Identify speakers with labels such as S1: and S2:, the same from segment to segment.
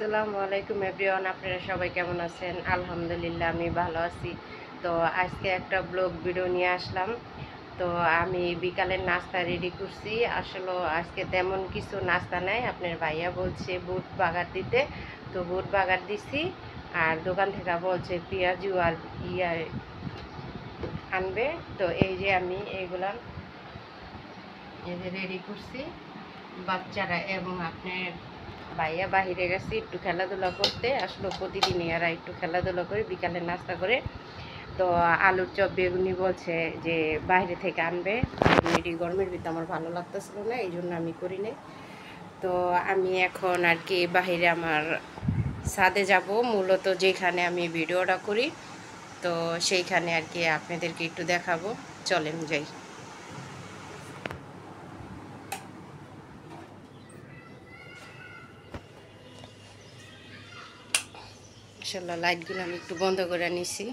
S1: আসসালামু আলাইকুম এভরিওয়ান, আপনারা সবাই কেমন আছেন? আলহামদুলিল্লাহ আমি ভালো আছি। তো আজকে একটা ব্লগ ভিডিও নিয়ে আসলাম। তো আমি বিকালের নাস্তা রেডি করছি। আসলে আজকে তেমন কিছু নাস্তা নাই, আপনার ভাইয়া বলছে বুট বাগার দিতে, তো বুট বাগার দিছি। আর দোকান থেকে বলছে পেঁয়াজু আর ইয়া আনবে। তো এই যে আমি এইগুলা এই যে রেডি করছি। বাচ্চারা এবং আপনার ভাইয়া বাহিরে গেছে একটু খেলাধুলা করতে। আসলে প্রতিদিনই এরা একটু খেলাধুলা করে বিকালে নাস্তা করে। তো আলুর চপ বেগুনি বলছে যে বাইরে থেকে আনবে। বেগুনি গরমের ভিতরে আমার ভালো লাগতেছিল না, এই জন্য আমি করি নাই। তো আমি এখন আর কি বাহিরে আমার ছাদে যাব, মূলত যেখানে আমি ভিডিওটা করি। তো সেইখানে আর কি আপনাদেরকে একটু দেখাবো, চলেন যাই। আসলে লাইটগুলো আমি একটু বন্ধ করে নিছি।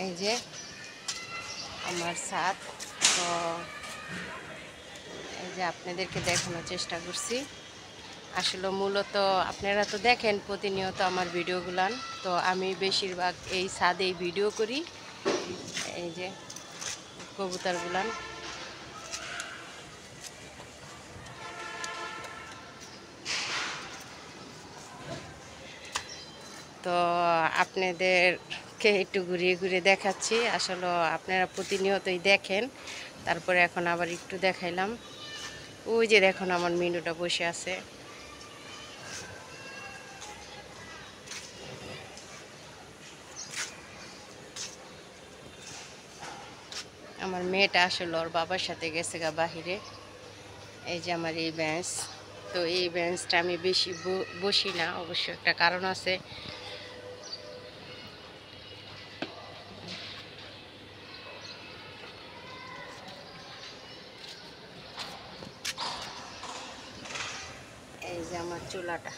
S1: এই যে আমার ছাদ। তো এই যে আপনাদেরকে দেখানোর চেষ্টা করছি। আসলে মূলত আপনারা তো দেখেন প্রতিনিয়ত আমার ভিডিওগুলান। তো আমি বেশিরভাগ এই ছাদেই ভিডিও করি। এই যে কবুতরগুলান। তো আপনাদেরকে একটু ঘুরিয়ে ঘুরিয়ে দেখাচ্ছি। আসলে আপনারা প্রতিনিয়তই দেখেন, তারপরে এখন আবার একটু দেখাইলাম। ওই যে দেখুন আমার মিনুটা বসে আছে। আমার মেয়েটা আসলে ওর বাবার সাথে গেছে গা বাহিরে। এই যে আমার এই বেঞ্চ। তো এই বেঞ্চটা আমি বেশি বসি না, অবশ্য একটা কারণ আছে। এই যে আমার চুলাটা।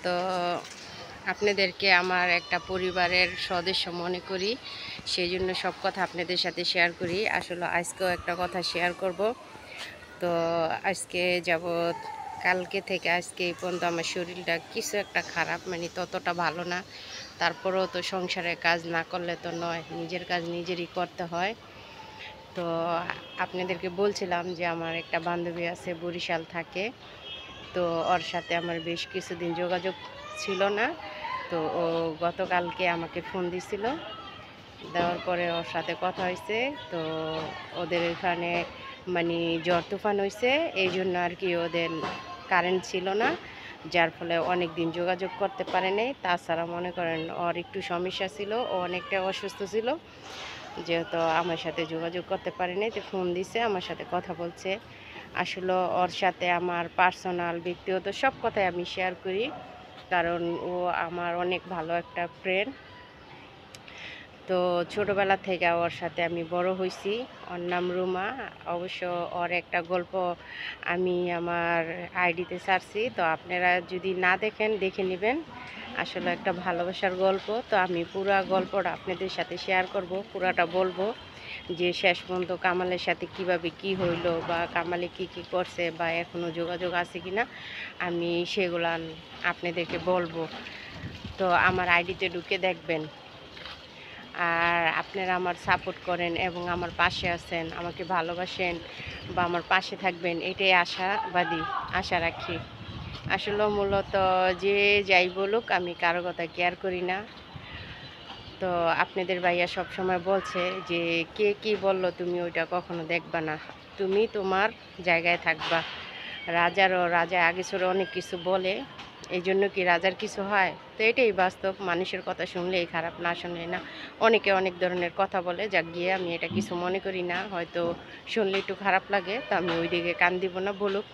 S1: তো আপনাদেরকে আমার একটা পরিবারের সদস্য মনে করি, সেই জন্য সব কথা আপনাদের সাথে শেয়ার করি। আসলে আজকেও একটা কথা শেয়ার করব। তো আজকে যাবৎ কালকে থেকে আজকে এই পর্যন্ত আমার শরীরটা কিছু একটা খারাপ, মানে ততটা ভালো না। তারপরেও তো সংসারের কাজ না করলে তো নয়, নিজের কাজ নিজেরই করতে হয়। তো আপনাদেরকে বলছিলাম যে আমার একটা বান্ধবী আছে, বরিশাল থাকে। তো ওর সাথে আমার বেশ কিছুদিন যোগাযোগ ছিল না। তো ও গতকালকে আমাকে ফোন দিছিল, দেওয়ার পরে ওর সাথে কথা হয়েছে। তো ওদের এখানে মানে ঝড় তুফান হয়েছে, এই জন্য আর কি ওদের কারেন্ট ছিল না, যার ফলে অনেক দিন যোগাযোগ করতে পারে নাই। তাছাড়া মনে করেন ওর একটু সমস্যা ছিল, ও অনেকটা অসুস্থ ছিল, যেহেতু আমার সাথে যোগাযোগ করতে পারে নাই। তো ফোন দিছে, আমার সাথে কথা বলছে। আসলে ওর সাথে আমার পার্সোনাল ব্যক্তিগত সব কথাই আমি শেয়ার করি, কারণ ও আমার অনেক ভালো একটা ফ্রেন্ড। তো ছোটোবেলা থেকে ওর সাথে আমি বড় হয়েছি। ওর নাম রুমা। অবশ্য ওর একটা গল্প আমি আমার আইডিতে ছাড়ছি, তো আপনারা যদি না দেখেন দেখে নেবেন। আসলে একটা ভালোবাসার গল্প। তো আমি পুরা গল্পটা আপনাদের সাথে শেয়ার করব, পুরাটা বলবো যে শেষ পর্যন্ত কামালের সাথে কিভাবে কি হইলো, বা কামালে কি কি করছে, বা এখনও যোগাযোগ আছে কি না, আমি সেগুলো আপনাদেরকে বলবো। তো আমার আইডিতে ঢুকে দেখবেন। আর আপনারা আমার সাপোর্ট করেন এবং আমার পাশে আছেন, আমাকে ভালোবাসেন বা আমার পাশে থাকবেন, এটাই আশাবাদী, আশা রাখি। আসলে মূলত যে যাই বলুক, আমি কারো কথা কেয়ার করি না। তো আপনাদের ভাইয়া সব সময় বলছে যে কে কি বললো তুমি ওইটা কখনো দেখবা না, তুমি তোমার জায়গায় থাকবা। রাজা আগে ছোট অনেক কিছু বলে, এই জন্য কি রাজার কিছু হয়? তো এটাই বাস্তব, মানুষের কথা শুনলেই খারাপ, না শুনলে না। অনেকে অনেক ধরনের কথা বলে, যাক গিয়ে আমি এটা কিছু মনে করি না। হয়তো শুনলে একটু খারাপ লাগে, তো আমি ওই দিকে কান দিব না, বলুক।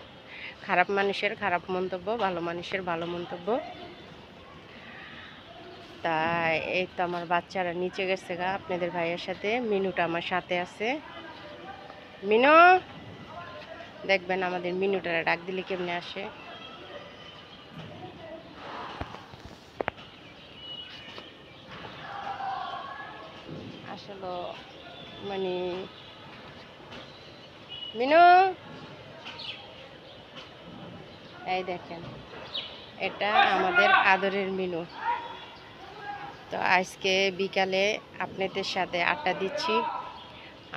S1: খারাপ মানুষের খারাপ মন্তব্য, ভালো মানুষের ভালো মন্তব্য। তা এই তো আমার বাচ্চারা নিচে গেছে গা আপনাদের ভাইয়ের সাথে, মিনুটা আমার সাথে আছে। মিনু, দেখবেন আমাদের মিনুটারা ডাক দিলে কেমনে আসে। আসলে মানে মিনু, এই দেখেন, এটা আমাদের আদরের মিনু। তো আজকে বিকালে আপনাদের সাথে আড্ডা দিচ্ছি,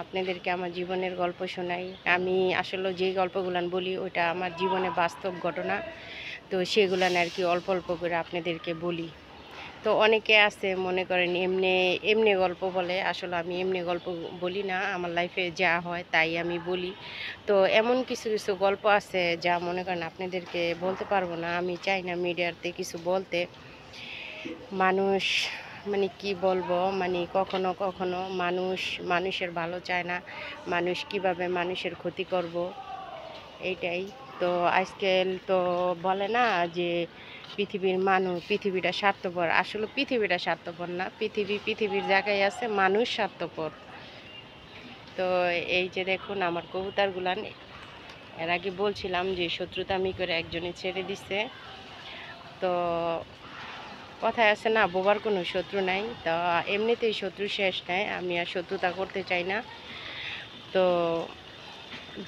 S1: আপনাদেরকে আমার জীবনের গল্প শোনাই। আমি আসলে যেই গল্পগুলান বলি ওইটা আমার জীবনে বাস্তব ঘটনা, তো সেগুলান আর কি অল্প অল্প করে আপনাদেরকে বলি। তো অনেকে আছে মনে করেন এমনি এমনি গল্প বলে, আসলে আমি এমনি গল্প বলি না, আমার লাইফে যা হয় তাই আমি বলি। তো এমন কিছু কিছু গল্প আছে যা মনে করেন আপনাদেরকে বলতে পারবো না, আমি চাই না মিডিয়াতে কিছু বলতে। মানুষ মানে কি বলবো, মানে কখনো কখনো মানুষের ভালো চায় না, মানুষ কিভাবে মানুষের ক্ষতি করব এইটাই। তো আজকাল তো বলে না যে পৃথিবীটা স্বার্থপর, আসলে পৃথিবীটা স্বার্থপর না, পৃথিবীর জায়গায় আছে মানুষ স্বার্থপর। তো এই যে দেখুন আমার কবুতরগুলান, এর আগে বলছিলাম যে শত্রুতামি করে একজনে ছেড়ে দিছে। তো কথায় আছে না, বোবার কোনো শত্রু নাই। তো এমনিতেই শত্রু শেষ নাই, আমি আর শত্রুতা করতে চাই না। তো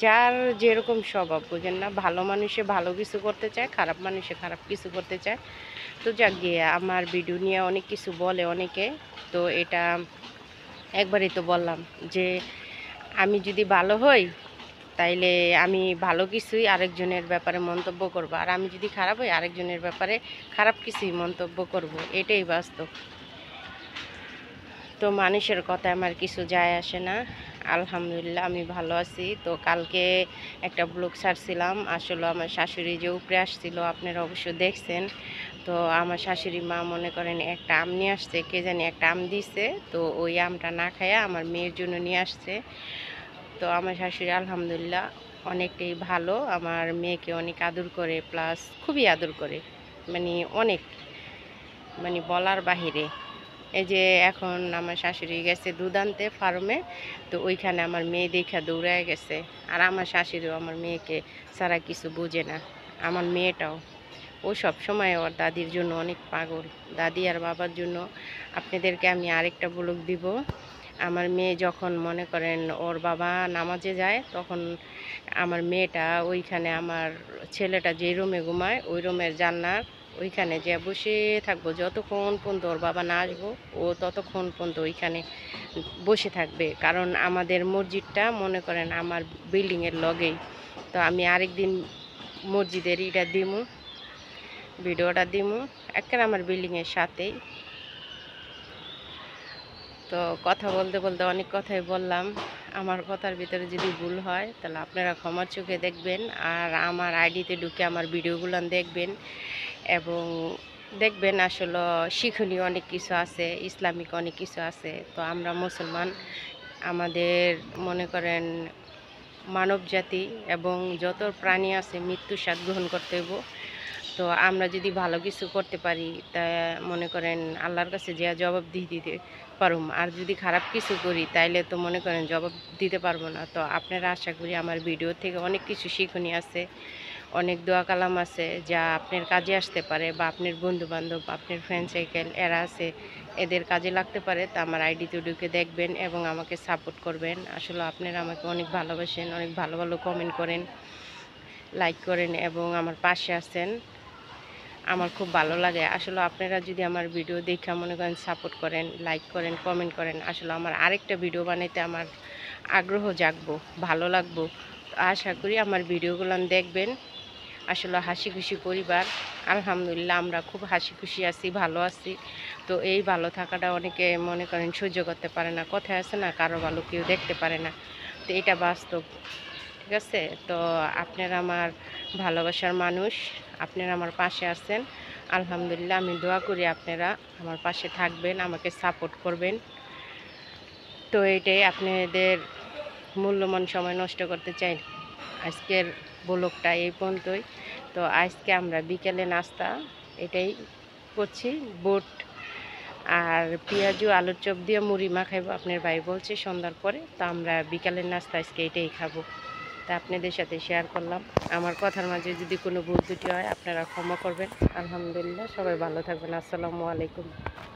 S1: যার যেরকম স্বভাব বুঝেন না, ভালো মানুষে ভালো কিছু করতে চায়, খারাপ মানুষে খারাপ কিছু করতে চায়। তো যাক গিয়ে আমার ভিডিও নিয়ে অনেক কিছু বলে অনেকে, তো এটা একবারই তো বললাম যে আমি যদি ভালো হই তাইলে আমি ভালো কিছুই আরেকজনের ব্যাপারে মন্তব্য করব, আর আমি যদি খারাপ হই আরেকজনের ব্যাপারে খারাপ কিছুই মন্তব্য করব, এটাই বাস্তব। তো মানুষের কথা আমার কিছু যায় আসে না, আলহামদুলিল্লাহ আমি ভালো আছি। তো কালকে একটা ব্লগ ছাড়ছিলাম, আসলে আমার শাশুড়ি যে উপরে আসছিল আপনারা অবশ্য দেখছেন। তো আমার শাশুড়ি মা মনে করেন একটা আম নিয়ে আসছে, কে জানি একটা আম দিছে, তো ওই আমটা না খায়া আমার মেয়ের জন্য নিয়ে আসছে। তো আমার শাশুড়ি আলহামদুলিল্লাহ অনেকটাই ভালো, আমার মেয়েকে অনেক আদর করে, প্লাস খুবই আদর করে, মানে অনেক, মানে বলার বাহিরে। এই যে এখন আমার শাশুড়ি গেছে দুধ আনতে ফার্মে, তো ওইখানে আমার মেয়ে দেখা দৌড়ায় গেছে। আর আমার শাশুড়িও আমার মেয়েকে ছাড়া কিছু বোঝে না, আমার মেয়েটাও, ও সব সময় ওর দাদির জন্য অনেক পাগল, দাদি আর বাবার জন্য। আপনাদেরকে আমি আরেকটা ব্লগ দিব, আমার মেয়ে যখন মনে করেন ওর বাবা নামাজে যায়, তখন আমার মেয়েটা ওইখানে, আমার ছেলেটা যেই রুমে ঘুমায় ওই রুমের জানলার ওইখানে যে বসে থাকবো, যতক্ষণ পর্যন্ত ওর বাবা না আসবো ও ততক্ষণ পর্যন্ত ওইখানে বসে থাকবে। কারণ আমাদের মসজিদটা মনে করেন আমার বিল্ডিংয়ের লগেই। তো আমি আরেকদিন মসজিদের ভিডিওটা দিমু, একেবারে আমার বিল্ডিংয়ের সাথেই। তো কথা বলতে বলতে অনেক কথাই বললাম, আমার কথার ভিতরে যদি ভুল হয় তাহলে আপনারা ক্ষমার চোখে দেখবেন। আর আমার আইডিতে ঢুকে আমার ভিডিওগুলো দেখবেন, এবং দেখবেন আসলে শিক্ষণীয় অনেক কিছু আছে, ইসলামিক অনেক কিছু আছে। তো আমরা মুসলমান, আমাদের মনে করেন মানব জাতি এবং যত প্রাণী আছে মৃত্যুর স্বাদ গ্রহণ করতে হইব। তো আমরা যদি ভালো কিছু করতে পারি তা মনে করেন আল্লাহর কাছে যে জবাব দিয়ে দিতে পারুম, আর যদি খারাপ কিছু করি তাইলে তো মনে করেন জবাব দিতে পারবো না। তো আপনারা আশা করি আমার ভিডিও থেকে অনেক কিছু শিক্ষণীয় আছে, অনেক দোয়া কালাম আছে যা আপনার কাজে আসতে পারে, বা আপনার বন্ধুবান্ধব, আপনার ফ্রেন্ড সার্কেল এরা আছে, এদের কাজে লাগতে পারে। তা আমার আইডিতে ঢুকে দেখবেন এবং আমাকে সাপোর্ট করবেন। আসলে আপনারা আমাকে অনেক ভালোবাসেন, অনেক ভালো ভালো কমেন্ট করেন, লাইক করেন এবং আমার পাশে আছেন, আমার খুব ভালো লাগে। আসলে আপনারা যদি আমার ভিডিও দেখে মনে করেন সাপোর্ট করেন, লাইক করেন, কমেন্ট করেন, আসলে আমার আরেকটা ভিডিও বানাইতে আমার আগ্রহ জাগবো, ভালো লাগবো। আশা করি আমার ভিডিওগুলো দেখবেন। আসলে হাসি খুশি পরিবার, আলহামদুলিল্লাহ আমরা খুব হাসি খুশি আছি, ভালো আছি। তো এই ভালো থাকাটা অনেকে মনে করেন সহ্য করতে পারে না, কথায় আছে না, কারো ভালো কেউ দেখতে পারে না, তো এটা বাস্তব। ঠিক আছে, তো আপনারা আমার ভালোবাসার মানুষ, আপনারা আমার পাশে আছেন, আলহামদুলিল্লাহ। আমি দোয়া করি আপনারা আমার পাশে থাকবেন, আমাকে সাপোর্ট করবেন। তো এইটাই, আপনাদের মূল্যবান সময় নষ্ট করতে চাই। আজকের ব্লগটা এই পর্যন্তই। তো আজকে আমরা বিকেলে নাস্তা এটাই করছি, বুট আর পেঁয়াজু আলুর চপ দিয়ে মুড়ি মাখাইবো, আপনার ভাই বলছে সন্ধ্যার পরে। তো আমরা বিকালের নাস্তা আজকে এটাই খাবো, তা আপনাদের সাথে শেয়ার করলাম। আমার কথার মাঝে যদি কোনো ভুল ত্রুটি হয় আপনারা ক্ষমা করবেন। আলহামদুলিল্লাহ, সবাই ভালো থাকবেন। আসসালামু আলাইকুম।